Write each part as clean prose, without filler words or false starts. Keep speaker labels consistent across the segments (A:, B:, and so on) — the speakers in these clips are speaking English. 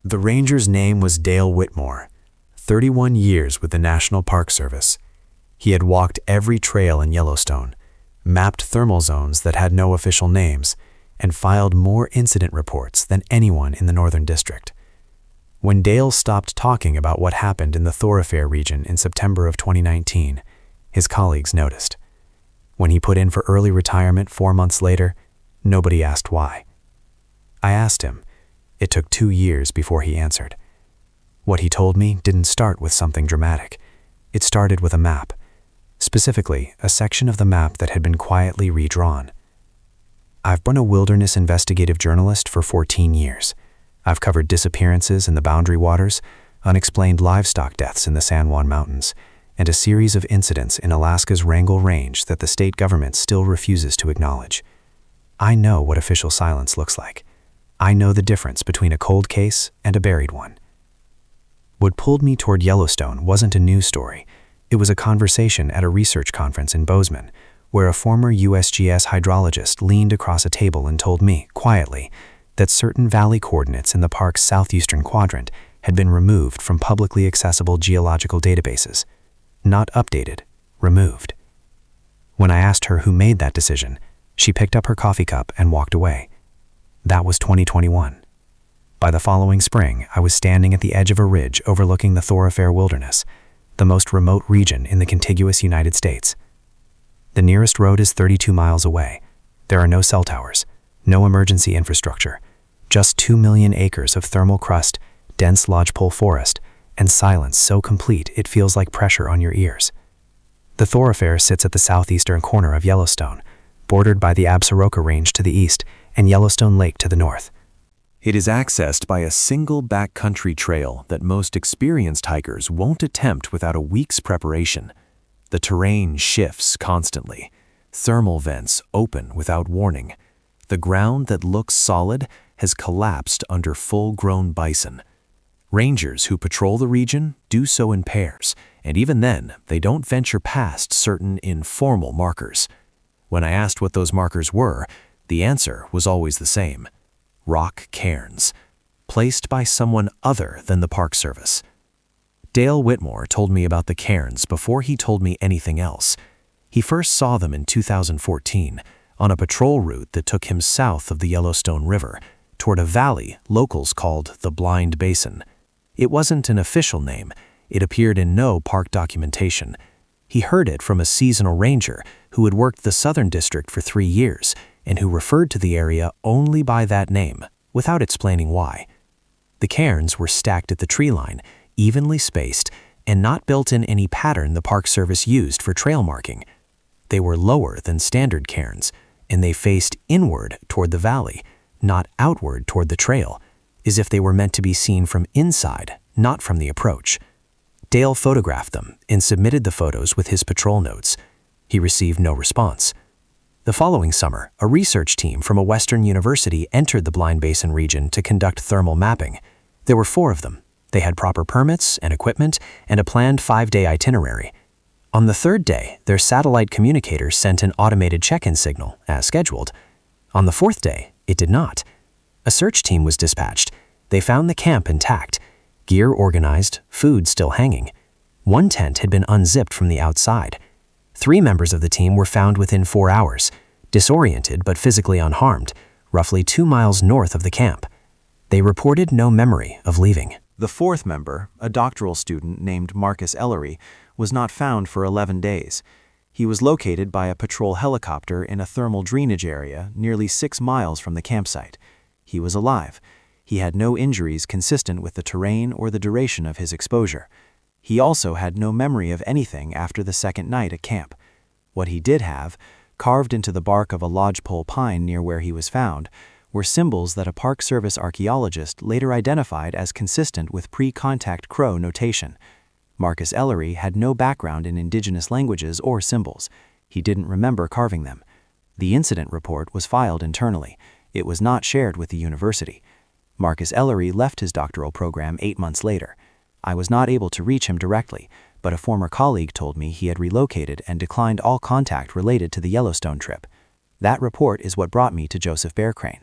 A: The ranger's name was Dale Whitmore, 31 years with the National Park Service. He had walked every trail in Yellowstone, mapped thermal zones that had no official names, and filed more incident reports than anyone in the Northern District. When Dale stopped talking about what happened in the Thorofare region in September of 2019, his colleagues noticed. When he put in for early retirement 4 months later, nobody asked why. I asked him. It took 2 years before he answered. What he told me didn't start with something dramatic. It started with a map, specifically a section of the map that had been quietly redrawn. I've been a wilderness investigative journalist for 14 years. I've covered disappearances in the Boundary Waters, unexplained livestock deaths in the San Juan Mountains, and a series of incidents in Alaska's Wrangell Range that the state government still refuses to acknowledge. I know what official silence looks like. I know the difference between a cold case and a buried one. What pulled me toward Yellowstone wasn't a news story. It was a conversation at a research conference in Bozeman, where a former USGS hydrologist leaned across a table and told me, quietly, that certain valley coordinates in the park's southeastern quadrant had been removed from publicly accessible geological databases. Not updated, removed. When I asked her who made that decision, she picked up her coffee cup and walked away. That was 2021. By the following spring, I was standing at the edge of a ridge overlooking the Thorofare Wilderness, the most remote region in the contiguous United States. The nearest road is 32 miles away. There are no cell towers, no emergency infrastructure, just 2 million acres of thermal crust, dense lodgepole forest, and silence so complete it feels like pressure on your ears. The Thorofare sits at the southeastern corner of Yellowstone, bordered by the Absaroka Range to the east and Yellowstone Lake to the north.
B: It is accessed by a single backcountry trail that most experienced hikers won't attempt without a week's preparation. The terrain shifts constantly. Thermal vents open without warning. The ground that looks solid has collapsed under full-grown bison. Rangers who patrol the region do so in pairs, and even then, they don't venture past certain informal markers. When I asked what those markers were, the answer was always the same: rock cairns, placed by someone other than the Park Service. Dale Whitmore told me about the cairns before he told me anything else. He first saw them in 2014 on a patrol route that took him south of the Yellowstone River toward a valley locals called the Blind Basin. It wasn't an official name. It appeared in no park documentation. He heard it from a seasonal ranger who had worked the Southern District for 3 years and who referred to the area only by that name, without explaining why. The cairns were stacked at the tree line, evenly spaced, and not built in any pattern the Park Service used for trail marking. They were lower than standard cairns, and they faced inward toward the valley, not outward toward the trail, as if they were meant to be seen from inside, not from the approach. Dale photographed them and submitted the photos with his patrol notes. He received no response. The following summer, a research team from a Western university entered the Blind Basin region to conduct thermal mapping. There were 4 of them. They had proper permits and equipment and a planned 5-day itinerary. On the 3rd day, their satellite communicator sent an automated check-in signal, as scheduled. On the 4th day, it did not. A search team was dispatched. They found the camp intact, gear organized, food still hanging. 1 tent had been unzipped from the outside. 3 members of the team were found within 4 hours, disoriented but physically unharmed, roughly 2 miles north of the camp. They reported no memory of leaving. The 4th member, a doctoral student named Marcus Ellery, was not found for 11 days. He was located by a patrol helicopter in a thermal drainage area nearly 6 miles from the campsite. He was alive. He had no injuries consistent with the terrain or the duration of his exposure. He also had no memory of anything after the 2nd night at camp. What he did have, carved into the bark of a lodgepole pine near where he was found, were symbols that a Park Service archaeologist later identified as consistent with pre-contact Crow notation. Marcus Ellery had no background in indigenous languages or symbols. He didn't remember carving them. The incident report was filed internally. It was not shared with the university. Marcus Ellery left his doctoral program 8 months later. I was not able to reach him directly, but a former colleague told me he had relocated and declined all contact related to the Yellowstone trip. That report is what brought me to Joseph Bearcrane.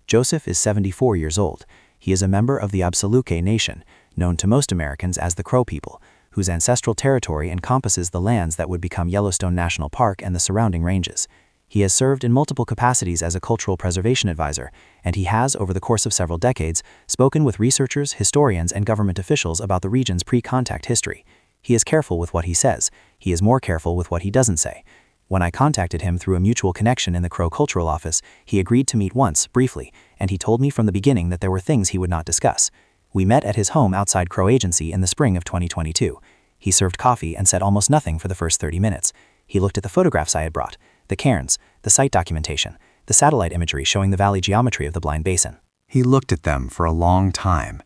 B: Joseph is 74 years old.
C: He is a member of the Absaluke Nation, known to most Americans as the Crow people, whose ancestral territory encompasses the lands that would become Yellowstone National Park and the surrounding ranges. He has served in multiple capacities as a cultural preservation advisor, and he has, over the course of several decades, spoken with researchers, historians, and government officials about the region's pre-contact history. He is careful with what he says. He is more careful with what he doesn't say. When I contacted him through a mutual connection in the Crow Cultural Office, he agreed to meet once, briefly, and he told me from the beginning that there were things he would not discuss. We met at his home outside Crow Agency in the spring of 2022. He served coffee and said almost nothing for the first 30 minutes. He looked at the photographs I had brought, the cairns, the site documentation, the satellite imagery showing the valley geometry of the Blind Basin.
A: He looked at them for a long time.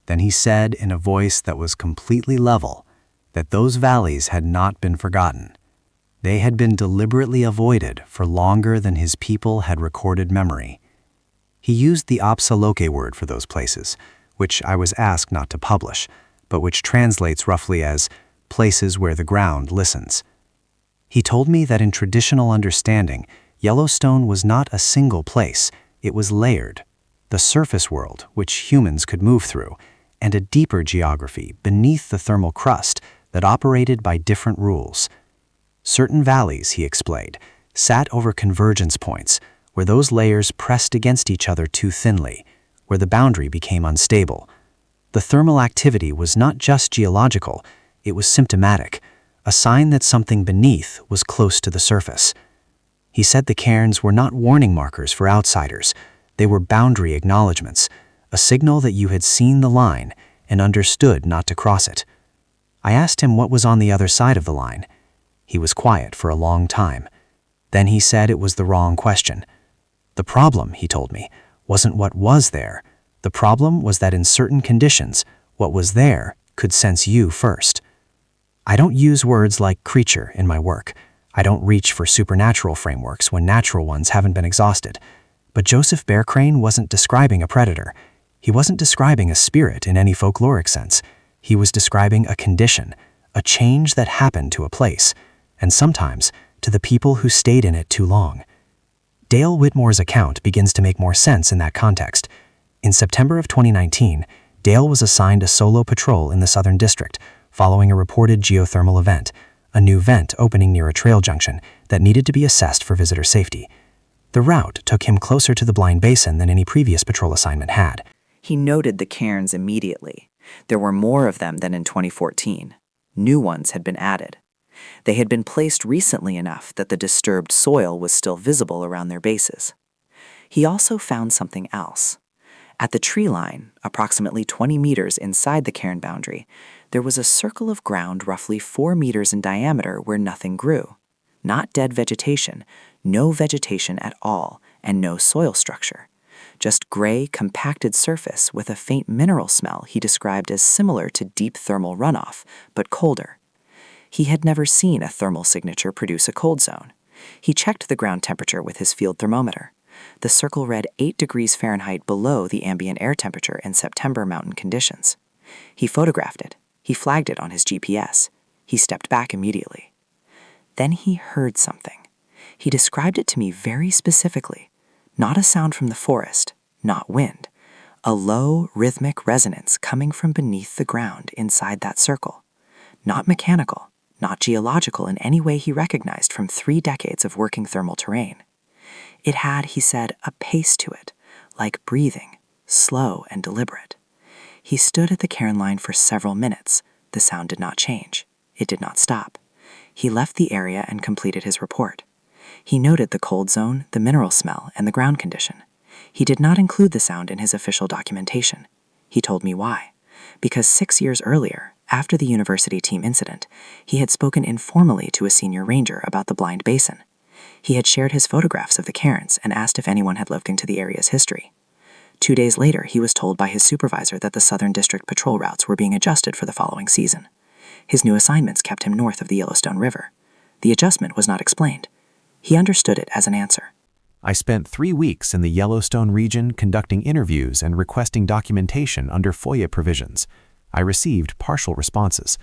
A: Then he said in a voice that was completely level that those valleys had not been forgotten. They had been deliberately avoided for longer than his people had recorded memory. He used the Absaluke word for those places, which I was asked not to publish, but which translates roughly as places where the ground listens. He told me that in traditional understanding, Yellowstone was not a single place, it was layered. The surface world, which humans could move through, and a deeper geography beneath the thermal crust that operated by different rules. Certain valleys, he explained, sat over convergence points, where those layers pressed against each other too thinly, where the boundary became unstable. The thermal activity was not just geological, it was symptomatic, a sign that something beneath was close to the surface. He said the cairns were not warning markers for outsiders, they were boundary acknowledgments, a signal that you had seen the line and understood not to cross it. I asked him what was on the other side of the line. He was quiet for a long time. Then he said it was the wrong question. The problem, he told me, wasn't what was there. The problem was that in certain conditions, what was there could sense you first. I don't use words like creature in my work. I don't reach for supernatural frameworks when natural ones haven't been exhausted. But Joseph Bearcrane wasn't describing a predator. He wasn't describing a spirit in any folkloric sense. He was describing a condition, a change that happened to a place, and sometimes to the people who stayed in it too long. Dale Whitmore's account begins to make more sense in that context. In September of 2019, Dale was assigned a solo patrol in the Southern District, following a reported geothermal event, a new vent opening near a trail junction that needed to be assessed for visitor safety. The route took him closer to the Blind Basin than any previous patrol assignment had.
D: He noted the cairns immediately. There were more of them than in 2014. New ones had been added. They had been placed recently enough that the disturbed soil was still visible around their bases. He also found something else. At the tree line, approximately 20 meters inside the cairn boundary, there was a circle of ground roughly 4 meters in diameter where nothing grew. Not dead vegetation, no vegetation at all, and no soil structure. Just gray, compacted surface with a faint mineral smell he described as similar to deep thermal runoff, but colder. He had never seen a thermal signature produce a cold zone. He checked the ground temperature with his field thermometer. The circle read 8 degrees Fahrenheit below the ambient air temperature in September mountain conditions. He photographed it. He flagged it on his GPS. He stepped back immediately. Then he heard something. He described it to me very specifically. Not a sound from the forest, not wind. A low, rhythmic resonance coming from beneath the ground inside that circle. Not mechanical, not geological in any way he recognized from 3 decades of working thermal terrain. It had, he said, a pace to it, like breathing, slow and deliberate. He stood at the cairn line for several minutes. The sound did not change. It did not stop. He left the area and completed his report. He noted the cold zone, the mineral smell, and the ground condition. He did not include the sound in his official documentation. He told me why. Because 6 years earlier, after the university team incident, he had spoken informally to a senior ranger about the Blind Basin. He had shared his photographs of the cairns and asked if anyone had looked into the area's history. 2 days later, he was told by his supervisor that the Southern District patrol routes were being adjusted for the following season. His new assignments kept him north of the Yellowstone River. The adjustment was not explained. He understood it as an answer.
B: I spent 3 weeks in the Yellowstone region conducting interviews and requesting documentation under FOIA provisions. I received partial responses.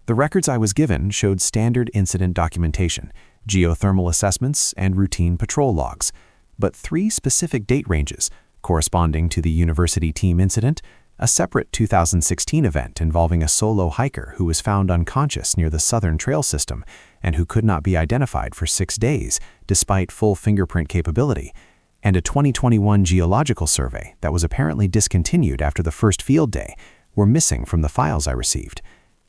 B: The records I was given showed standard incident documentation, geothermal assessments, and routine patrol logs. But 3 specific date ranges, corresponding to the university team incident, a separate 2016 event involving a solo hiker who was found unconscious near the southern trail system and who could not be identified for 6 days despite full fingerprint capability, and a 2021 geological survey that was apparently discontinued after the first field day, were missing from the files I received.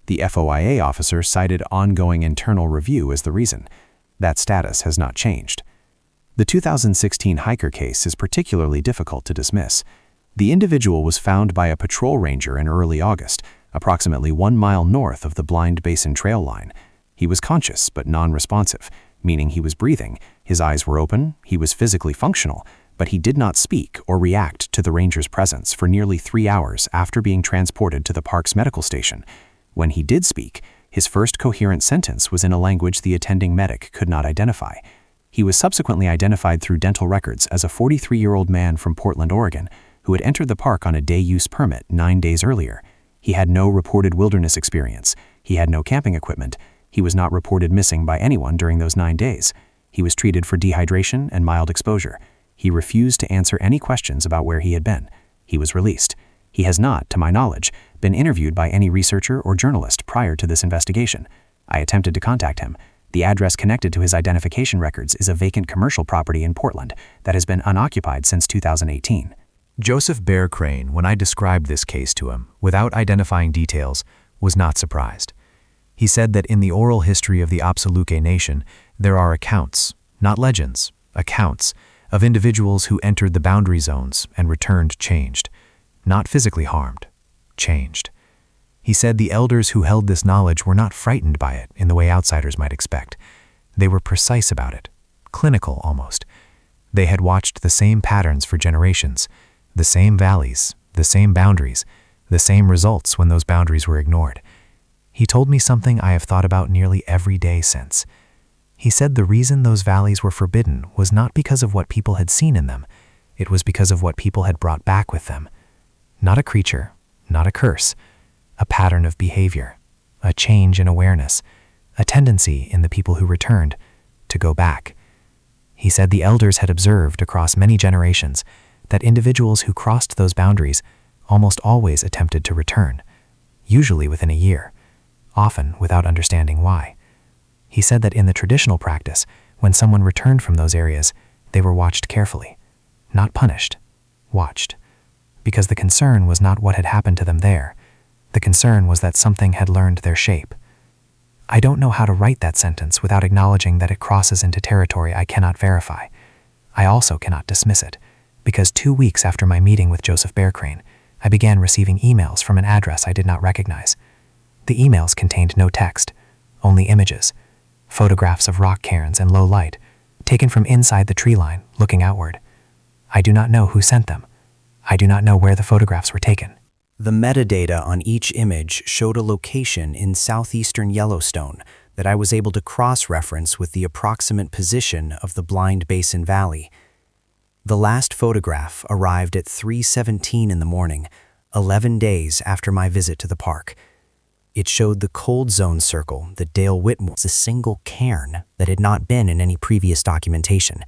B: The FOIA officer cited ongoing internal review as the reason. That status has not changed. The 2016 hiker case is particularly difficult to dismiss. The individual was found by a patrol ranger in early August, approximately 1 mile north of the Blind Basin trail line. He was conscious but non-responsive, meaning he was breathing, his eyes were open, he was physically functional, but he did not speak or react to the ranger's presence for nearly 3 hours after being transported to the park's medical station. When he did speak, his first coherent sentence was in a language the attending medic could not identify. He was subsequently identified through dental records as a 43-year-old man from Portland, Oregon, who had entered the park on a day-use permit 9 days earlier. He had no reported wilderness experience. He had no camping equipment. He was not reported missing by anyone during those 9 days. He was treated for dehydration and mild exposure. He refused to answer any questions about where he had been. He was released. He has not, to my knowledge, been interviewed by any researcher or journalist prior to this investigation. I attempted to contact him. The address connected to his identification records is a vacant commercial property in Portland that has been unoccupied since 2018.
A: Joseph Bearcrane, when I described this case to him, without identifying details, was not surprised. He said that in the oral history of the Opsaluke Nation, there are accounts, not legends, accounts, of individuals who entered the boundary zones and returned changed. Not physically harmed, changed. He said the elders who held this knowledge were not frightened by it in the way outsiders might expect. They were precise about it, clinical almost. They had watched the same patterns for generations, the same valleys, the same boundaries, the same results when those boundaries were ignored. He told me something I have thought about nearly every day since. He said the reason those valleys were forbidden was not because of what people had seen in them. It was because of what people had brought back with them. Not a creature, not a curse, a pattern of behavior, a change in awareness, a tendency in the people who returned to go back. He said the elders had observed across many generations that individuals who crossed those boundaries almost always attempted to return, usually within a year, often without understanding why. He said that in the traditional practice, when someone returned from those areas, they were watched carefully, not punished, watched, because the concern was not what had happened to them there. The concern was that something had learned their shape. I don't know how to write that sentence without acknowledging that it crosses into territory I cannot verify. I also cannot dismiss it, because 2 weeks after my meeting with Joseph Bearcrane, I began receiving emails from an address I did not recognize. The emails contained no text, only images, photographs of rock cairns in low light, taken from inside the tree line, looking outward. I do not know who sent them. I do not know where the photographs were taken.
C: The metadata on each image showed a location in southeastern Yellowstone that I was able to cross-reference with the approximate position of the Blind Basin Valley. The last photograph arrived at 3:17 in the morning, 11 days after my visit to the park. It showed the cold zone circle that Dale Whitmore was a single cairn that had not been in any previous documentation.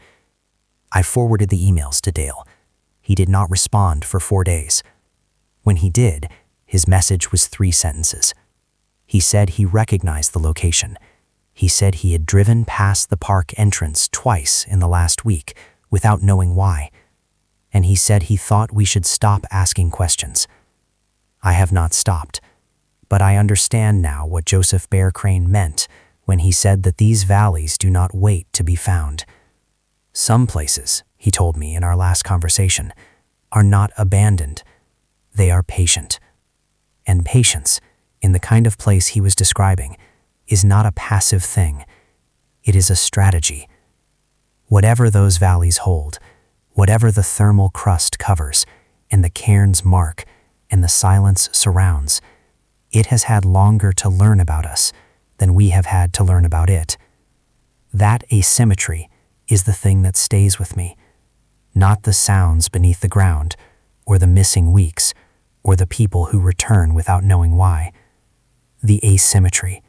C: I forwarded the emails to Dale. He did not respond for 4 days. When he did, his message was 3 sentences. He said he recognized the location. He said he had driven past the park entrance twice in the last week without knowing why. And he said he thought we should stop asking questions. I have not stopped, but I understand now what Joseph Bearcrane meant when he said that these valleys do not wait to be found. Some places, he told me in our last conversation, are not abandoned. They are patient. And patience, in the kind of place he was describing, is not a passive thing. It is a strategy. Whatever those valleys hold, whatever the thermal crust covers, and the cairns mark, and the silence surrounds, it has had longer to learn about us than we have had to learn about it. That asymmetry is the thing that stays with me, not the sounds beneath the ground, or the missing weeks, or the people who return without knowing why. The asymmetry,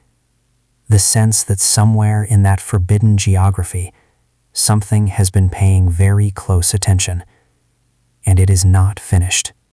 C: the sense that somewhere in that forbidden geography, something has been paying very close attention. and it is not finished.